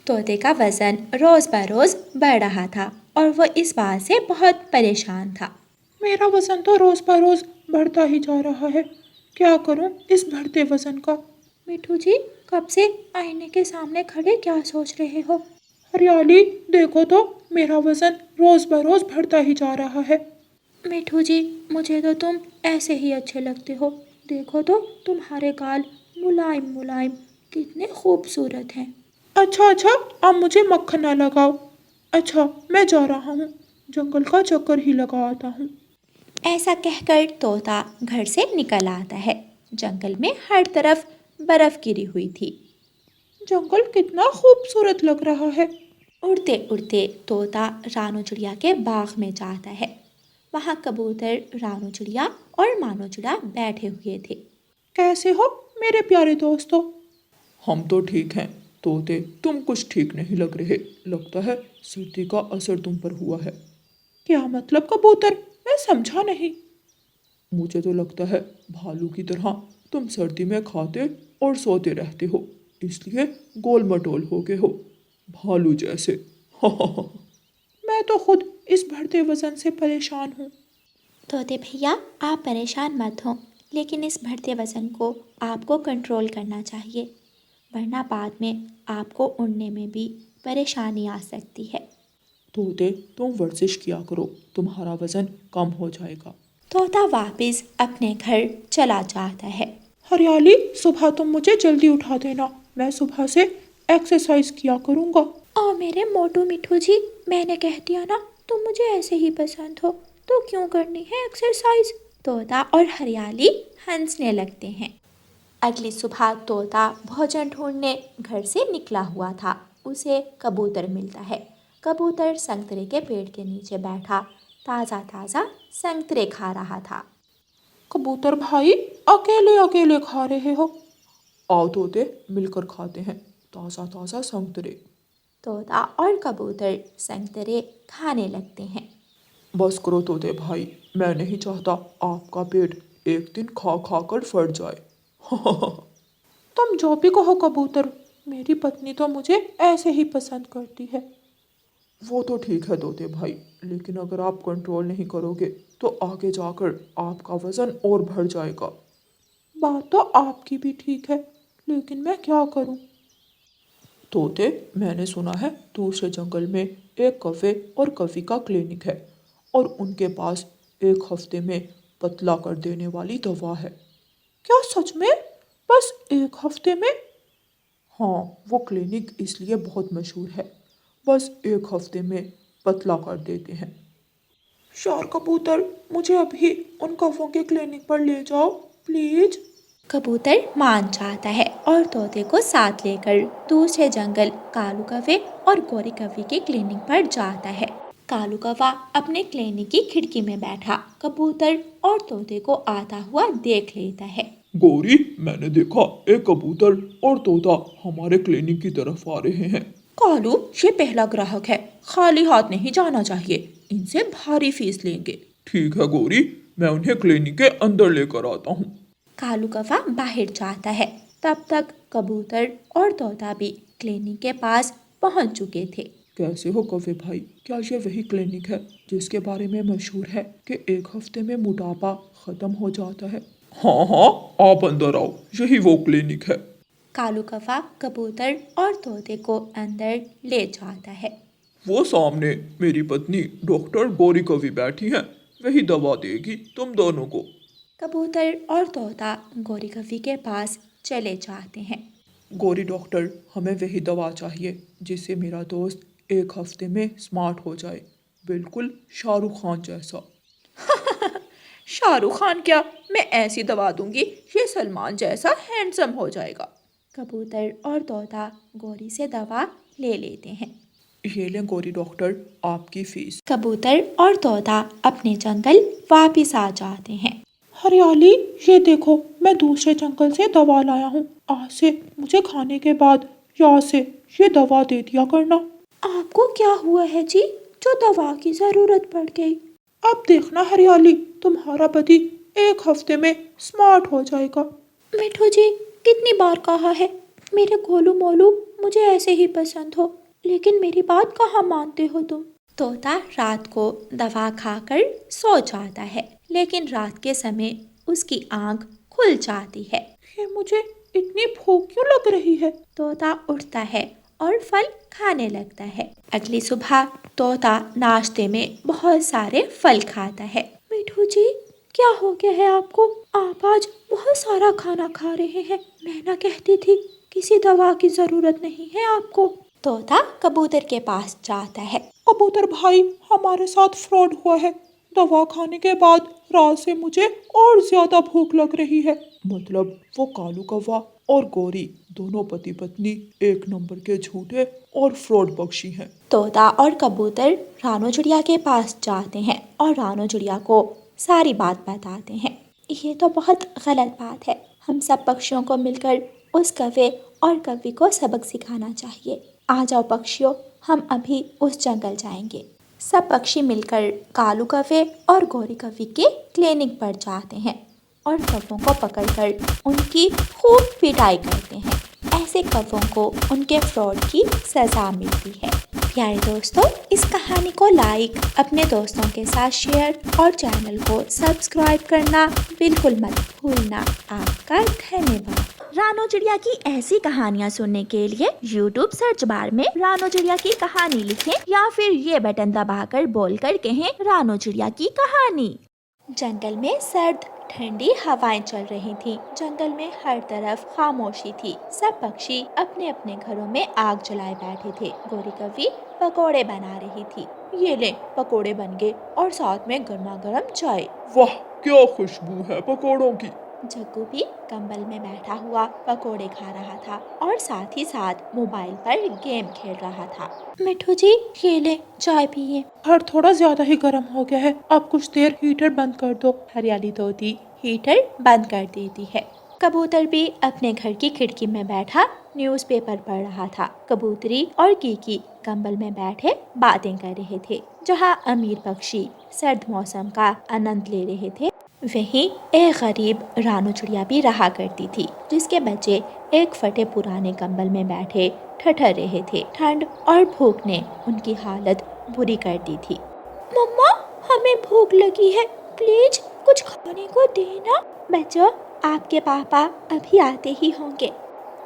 तोते का वजन रोज बरोज बढ़ रहा था और वो इस बात से बहुत परेशान था। मेरा वजन तो रोज बरोज बढ़ता ही जा रहा है। क्या करूं इस बढ़ते वजन का। मिठू जी, कब से आईने के सामने खड़े क्या सोच रहे हो? हरियाली, देखो तो मेरा वजन रोज बरोज बढ़ता ही जा रहा है। मिठू जी, मुझे तो तुम ऐसे ही अच्छे लगते हो। देखो तो तुम्हारे गाल मुलायम मुलायम कितने खूबसूरत हैं। अच्छा अच्छा, अब मुझे मक्खन ना लगाओ। अच्छा, मैं जा रहा हूँ, जंगल का चक्कर ही लगा आता हूँ। ऐसा कहकर तोता घर से निकल आता है। जंगल में हर तरफ बर्फ गिरी हुई थी। जंगल कितना खूबसूरत लग रहा है। उड़ते उड़ते तोता रानू चिड़िया के बाग में जाता है। वहाँ कबूतर, रानू चिड़िया और मानो चिड़िया बैठे हुए थे। कैसे हो मेरे प्यारे दोस्तों। हम तो ठीक हैं। तोते, तुम कुछ ठीक नहीं लग रहे। लगता है सर्दी का असर तुम पर हुआ है। क्या मतलब कबूतर, मैं समझा नहीं। मुझे तो लगता है भालू की तरह तुम सर्दी में खाते और सोते रहते हो, इसलिए गोल मटोल हो गए हो, भालू जैसे। मैं तो खुद इस बढ़ते वजन से परेशान हूँ। तोते भैया, आप परेशान मत हो, लेकिन इस बढ़ते वजन को आपको कंट्रोल करना चाहिए, वरना बाद में आपको उड़ने में भी परेशानी आ सकती है। तोते, तुम वर्जिश किया करो, तुम्हारा वजन कम हो जाएगा। तोता वापस अपने घर चला जाता है। हरियाली, सुबह तुम मुझे जल्दी उठा देना, मैं सुबह से एक्सरसाइज किया करूँगा। ओ मेरे मोटू मिठू जी, मैंने कह दिया ना, तुम मुझे ऐसे ही पसंद हो, तो क्यों करनी है एक्सरसाइज? तोता और हरियाली हंसने लगते हैं। अगली सुबह तोता भोजन ढूंढने घर से निकला हुआ था। उसे कबूतर मिलता है। कबूतर संतरे के पेड़ के नीचे बैठा ताज़ा ताज़ा संतरे खा रहा था। कबूतर भाई, अकेले अकेले खा रहे हो? आओ तोते, मिलकर खाते हैं ताज़ा ताज़ा संतरे। तोता और कबूतर संतरे खाने लगते हैं। बस करो तोते भाई, मैं नहीं चाहता आपका पेट एक दिन खा खा कर फट जाए। तुम जो भी कहो कबूतर, मेरी पत्नी तो मुझे ऐसे ही पसंद करती है। वो तो ठीक है तोते भाई, लेकिन अगर आप कंट्रोल नहीं करोगे तो आगे जाकर आपका वजन और बढ़ जाएगा। बात तो आपकी भी ठीक है, लेकिन मैं क्या करूं? तोते, मैंने सुना है दूसरे जंगल में एक कौवे और कौवी का क्लिनिक है और उनके पास एक हफ्ते में पतला कर देने वाली दवा है। क्या सच में? बस एक हफ्ते में? हाँ, वो क्लिनिक इसलिए बहुत मशहूर है, बस एक हफ्ते में पतला कर देते हैं। शार कबूतर, मुझे अभी उन कौवों के क्लिनिक पर ले जाओ प्लीज। कबूतर मान जाता है और तोते को साथ लेकर दूसरे जंगल कालू कौवे और गोरी कौवे के क्लिनिक पर जाता है। कालू कौवा अपने क्लिनिक की खिड़की में बैठा कबूतर और तोते को आता हुआ देख लेता है। गौरी, मैंने देखा एक कबूतर और तोता हमारे क्लिनिक की तरफ आ रहे हैं। कालू, ये पहला ग्राहक है, खाली हाथ नहीं जाना चाहिए, इनसे भारी फीस लेंगे। ठीक है गौरी, मैं उन्हें क्लिनिक के अंदर लेकर आता हूँ। कालू कौवा बाहर जाता है। तब तक कबूतर और तोता भी क्लिनिक के पास पहुंच चुके थे। कैसे हो कौवे भाई, क्या ये वही क्लिनिक है जिसके बारे में मशहूर है कि एक हफ्ते में मोटापा खत्म हो जाता है? हाँ हाँ, आप अंदर आओ, यही वो क्लिनिक है। कालू कौवा कबूतर और तोते को अंदर ले जाता है। वो सामने मेरी पत्नी डॉक्टर गौरी कवि बैठी हैं, वही दवा देगी तुम दोनों को। कबूतर और तोता गोरी कौवी के पास चले जाते हैं। गौरी डॉक्टर, हमें वही दवा चाहिए जिससे मेरा दोस्त एक हफ्ते में स्मार्ट हो जाए, बिल्कुल शाहरुख खान जैसा। शाहरुख खान क्या, मैं ऐसी दवा दूंगी ये सलमान जैसा हैंडसम हो जाएगा। कबूतर और तोता गोरी से दवा ले लेते हैं। ये लें गौरी डॉक्टर, आपकी फीस। कबूतर और तोता अपने जंगल वापिस आ जाते हैं। हरियाली, ये देखो, मैं दूसरे जंगल से दवा लाया हूँ, आज से मुझे खाने के बाद याद से ये दवा दे दिया करना। आपको क्या हुआ है जी, जो दवा की जरूरत पड़ गई? अब देखना हरियाली, तुम्हारा पति एक हफ्ते में स्मार्ट हो जाएगा। मिठू जी, कितनी बार कहा है, मेरे गोलू मोलू मुझे ऐसे ही पसंद हो, लेकिन मेरी बात कहाँ मानते हो तुम। तोता रात को दवा खाकर सो जाता है, लेकिन रात के समय उसकी आंख खुल जाती है। ये मुझे इतनी भूख क्यों लग रही है? तोता उठता है और फल खाने लगता है। अगली सुबह तोता नाश्ते में बहुत सारे फल खाता है। मिठू जी, क्या हो गया है आपको? आप आज बहुत सारा खाना खा रहे हैं। मैं ना कहती थी किसी दवा की जरूरत नहीं है आपको। तोता कबूतर के पास जाता है। कबूतर भाई, हमारे साथ फ्रॉड हुआ है। दवा खाने के बाद रात से मुझे और ज्यादा भूख लग रही है। मतलब वो कालू कौवा और गौरी दोनों पति पत्नी एक नंबर के झूठे और फ्रॉड पक्षी हैं। तोता और कबूतर रानो चिड़िया के पास जाते हैं और रानो चिड़िया को सारी बात बताते हैं। ये तो बहुत गलत बात है। हम सब पक्षियों को मिलकर उस कौवे और कौवी को सबक सिखाना चाहिए। आ जाओ पक्षियों, हम अभी उस जंगल जाएंगे। सब पक्षी मिलकर कालू कौवे और गौरी कौवी के क्लिनिक पर जाते हैं और कौवों को पकड़कर उनकी खूब पिटाई करते हैं। ऐसे कौवों को उनके फ्रॉड की सज़ा मिलती है। प्यारे दोस्तों, इस कहानी को लाइक, अपने दोस्तों के साथ शेयर और चैनल को सब्सक्राइब करना बिल्कुल मत भूलना। आपका धन्यवाद। रानो चिड़िया की ऐसी कहानियाँ सुनने के लिए YouTube सर्च बार में रानो चिड़िया की कहानी लिखें या फिर ये बटन दबाकर बोलकर कहें रानो चिड़िया की कहानी। जंगल में सर्द ठंडी हवाएं चल रही थीं। जंगल में हर तरफ खामोशी थी। सब पक्षी अपने अपने घरों में आग जलाए बैठे थे। गौरी कौवी पकोड़े बना रही थी। ये ले, पकोड़े बन गए और साथ में गर्मा गर्म चाय। वाह, क्या खुशबू है पकोड़ों की। जग्गू भी कंबल में बैठा हुआ पकोड़े खा रहा था और साथ ही साथ मोबाइल पर गेम खेल रहा था। मिठू जी, ये ले, चाय पिए। घर थोड़ा ज्यादा ही गर्म हो गया है, अब कुछ देर हीटर बंद कर दो। हरियाली तोती हीटर बंद कर देती है। कबूतर भी अपने घर की खिड़की में बैठा न्यूज़पेपर पढ़ रहा था। कबूतरी और कीकी कंबल में बैठे बातें कर रहे थे। जहाँ अमीर पक्षी सर्द मौसम का आनंद ले रहे थे, वहीं एक गरीब रानो चिड़िया भी रहा करती थी, जिसके बच्चे एक फटे पुराने कंबल में बैठे ठठर रहे थे। ठंड और भूख ने उनकी हालत बुरी कर दी थी। मम्मा, हमें भूख लगी है, प्लीज कुछ खाने को देना। बच्चों, आपके पापा अभी आते ही होंगे।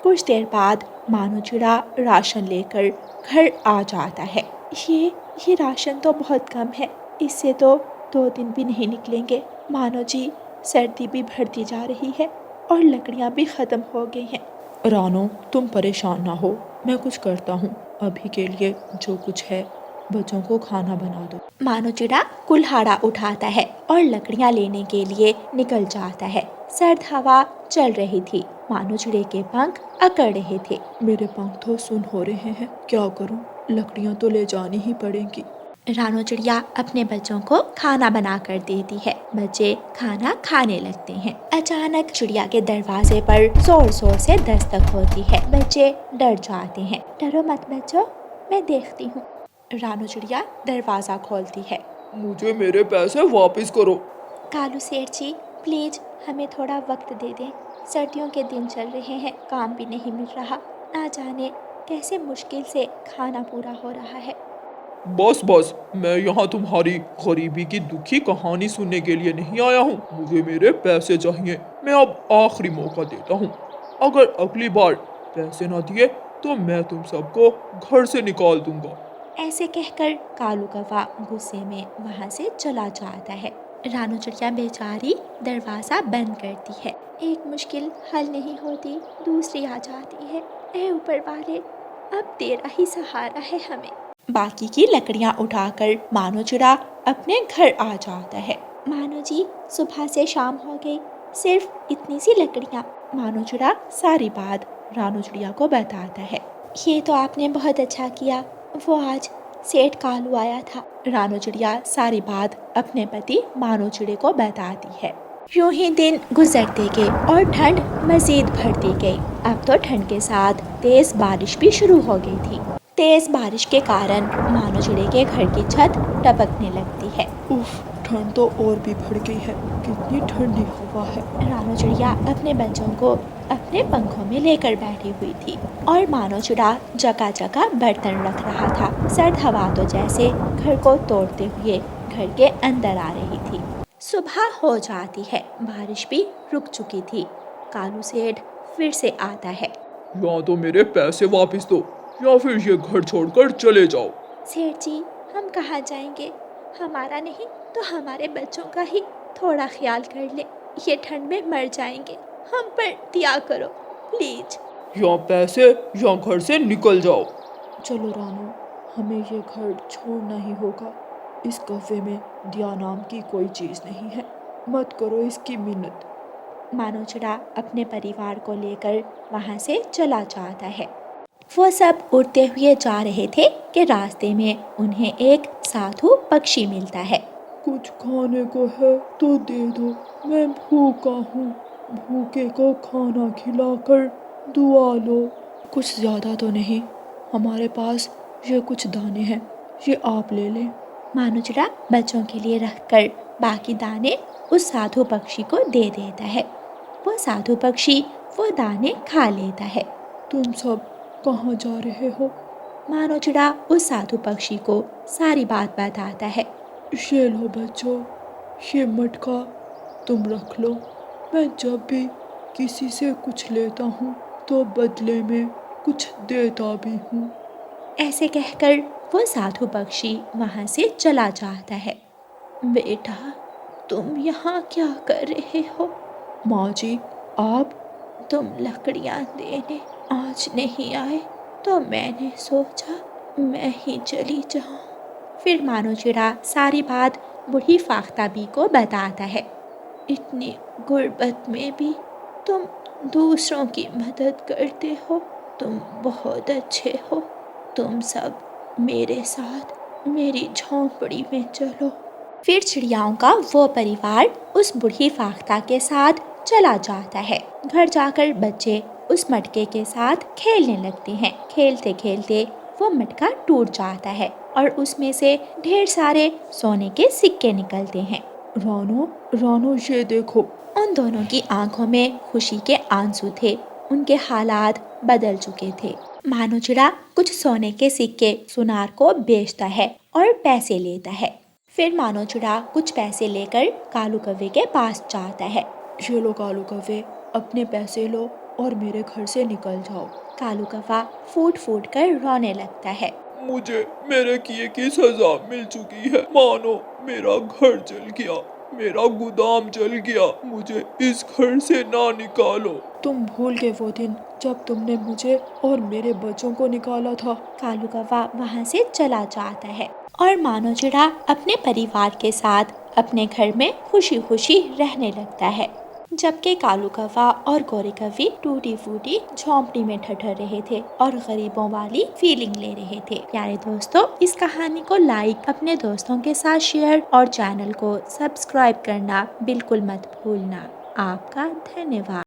कुछ देर बाद मानो चिड़ा राशन लेकर घर आ जाता है। ये राशन तो बहुत कम है, इससे तो 2 दिन भी नहीं निकलेंगे। मानो जी, सर्दी भी बढ़ती जा रही है और लकड़ियाँ भी ख़त्म हो गई हैं। रानो, तुम परेशान ना हो, मैं कुछ करता हूँ। अभी के लिए जो कुछ है बच्चों को खाना बना दो। मानो चिड़ा कुल्हाड़ा उठाता है और लकड़ियाँ लेने के लिए निकल जाता है। सर्द हवा चल रही थी। मानो चिड़े के पंख अकड़ रहे थे। मेरे पंख तो सुन हो रहे हैं, क्या करूँ? लकड़ियाँ तो ले जानी ही पड़ेंगी। रानो चिड़िया अपने बच्चों को खाना बना कर देती है। बच्चे खाना खाने लगते हैं। अचानक चिड़िया के दरवाजे पर जोर जोर से दस्तक होती है। बच्चे डर जाते हैं। डरो मत बच्चों, मैं देखती हूँ। रानो चिड़िया दरवाजा खोलती है। मुझे मेरे पैसे वापस करो। कालू सेठ जी, प्लीज हमें थोड़ा वक्त दे दें। सर्दियों के दिन चल रहे हैं, काम भी नहीं मिल रहा। ना जाने कैसे मुश्किल से खाना पूरा हो रहा है। बस, मैं यहाँ तुम्हारी गरीबी की दुखी कहानी सुनने के लिए नहीं आया हूँ। मुझे मेरे पैसे चाहिए। मैं अब आखिरी मौका देता हूँ। अगर अगली बार पैसे ना दिए तो मैं तुम सबको घर से निकाल दूंगा। ऐसे कहकर कालू कौवा गुस्से में वहाँ से चला जाता है। रानो चिड़िया बेचारी दरवाज़ा बंद करती है। एक मुश्किल हल नहीं होती, दूसरी आ जाती है। ऐ ऊपर वाले, अब तेरा ही सहारा है हमें। बाकी की लकड़ियाँ उठाकर मानो चिड़ा अपने घर आ जाता है। मानो जी, सुबह से शाम हो गई, सिर्फ इतनी सी लकड़ियाँ। मानो चिड़ा सारी बात रानो चिड़िया को बताता है। ये तो आपने बहुत अच्छा किया, वो आज सेठ कालू आया था। रानो चिड़िया सारी बात अपने पति मानो चिड़े को बताती है। यूं ही दिन गुजरते गए और ठंड मजीद बढ़ती गई। अब तो ठंड के साथ तेज बारिश भी शुरू हो गई थी। तेज बारिश के कारण मानो चिड़े के घर की छत टपकने लगती है। उफ, ठंड तो और भी बढ़ गई है। कितनी ठंडी हवा है। रानो चिड़िया अपने बच्चों को अपने पंखों में लेकर बैठी हुई थी और मानो चिड़ा जगह जगह बर्तन रख रहा था। सर्द हवा तो जैसे घर को तोड़ते हुए घर के अंदर आ रही थी। सुबह हो जाती है, बारिश भी रुक चुकी थी। कालू सेठ फिर से आता है। या तो मेरे पैसे वापस दो या फिर ये घर छोड़कर चले जाओ। सेठ जी, हम कहाँ जाएंगे? हमारा नहीं तो हमारे बच्चों का ही थोड़ा ख्याल कर ले। ये ठंड में मर जाएंगे, हम पर दिया करो प्लीज। या पैसे या घर से निकल जाओ। चलो रानू, हमें ये घर छोड़ना ही होगा। इस कफ़े में दिया नाम की कोई चीज़ नहीं है। मत करो इसकी मिन्नत। मानो चिड़ा अपने परिवार को लेकर वहाँ से चला जाता है। वो सब उड़ते हुए जा रहे थे कि रास्ते में उन्हें एक साधु पक्षी मिलता है। कुछ खाने को है तो दे दो, मैं भूखा हूँ। भूखे को खाना खिलाकर दुआ लो। कुछ ज़्यादा तो नहीं, हमारे पास ये कुछ दाने हैं, ये आप ले लें। मानो चिड़ा बच्चों के लिए रखकर बाकी दाने उस साधु पक्षी को दे देता है। वो साधु पक्षी वो दाने खा लेता है। तुम सब कहाँ जा रहे हो? मानो चिड़ा उस साधु पक्षी को सारी बात बताता है। ये लो बच्चों, ये मटका तुम रख लो। मैं जब भी किसी से कुछ लेता हूँ तो बदले में कुछ देता भी हूँ। ऐसे कहकर वो साधु पक्षी वहाँ से चला जाता है। बेटा, तुम यहाँ क्या कर रहे हो? माँ जी, आप? तुम लकड़ियाँ देने आज नहीं आए तो मैंने सोचा मैं ही चली जाऊँ। फिर मानो चिड़ा सारी बात बूढ़ी फाख्ताबी को बताता है। इतनी गुर्बत में भी तुम दूसरों की मदद करते हो, तुम बहुत अच्छे हो। तुम सब मेरे साथ मेरी झोंपड़ी में चलो। फिर चिड़ियाओं का वो परिवार उस बूढ़ी फाख्ता के साथ चला जाता है। घर जाकर बच्चे उस मटके के साथ खेलने लगते हैं। खेलते खेलते वो मटका टूट जाता है और उसमें से ढेर सारे सोने के सिक्के निकलते हैं। रानो, रानो ये देखो। उन दोनों की आंखों में खुशी के आंसू थे। उनके हालात बदल चुके थे। मानो चिड़ा कुछ सोने के सिक्के सुनार को बेचता है और पैसे लेता है। फिर मानो चिड़ा कुछ पैसे लेकर कालू कव्वे के पास जाता है। ये लो कालू कव्वे, अपने पैसे लो और मेरे घर से निकल जाओ। कालू कव्वा फूट फूट कर रोने लगता है। मुझे मेरे किए की सजा मिल चुकी है। मानो मेरा घर जल गया, मेरा गोदाम जल गया। मुझे इस घर से ना निकालो। तुम भूल गए वो दिन जब तुमने मुझे और मेरे बच्चों को निकाला था। कालू कव्वा वहाँ से चला जाता है और मानो चिड़ा अपने परिवार के साथ अपने घर में खुशी खुशी रहने लगता है। जबकि कालू कव्वा और गोरी कव्वी टूटी फूटी झोंपड़ी में ठठर रहे थे और गरीबों वाली फीलिंग ले रहे थे। प्यारे दोस्तों, इस कहानी को लाइक, अपने दोस्तों के साथ शेयर और चैनल को सब्सक्राइब करना बिल्कुल मत भूलना। आपका धन्यवाद।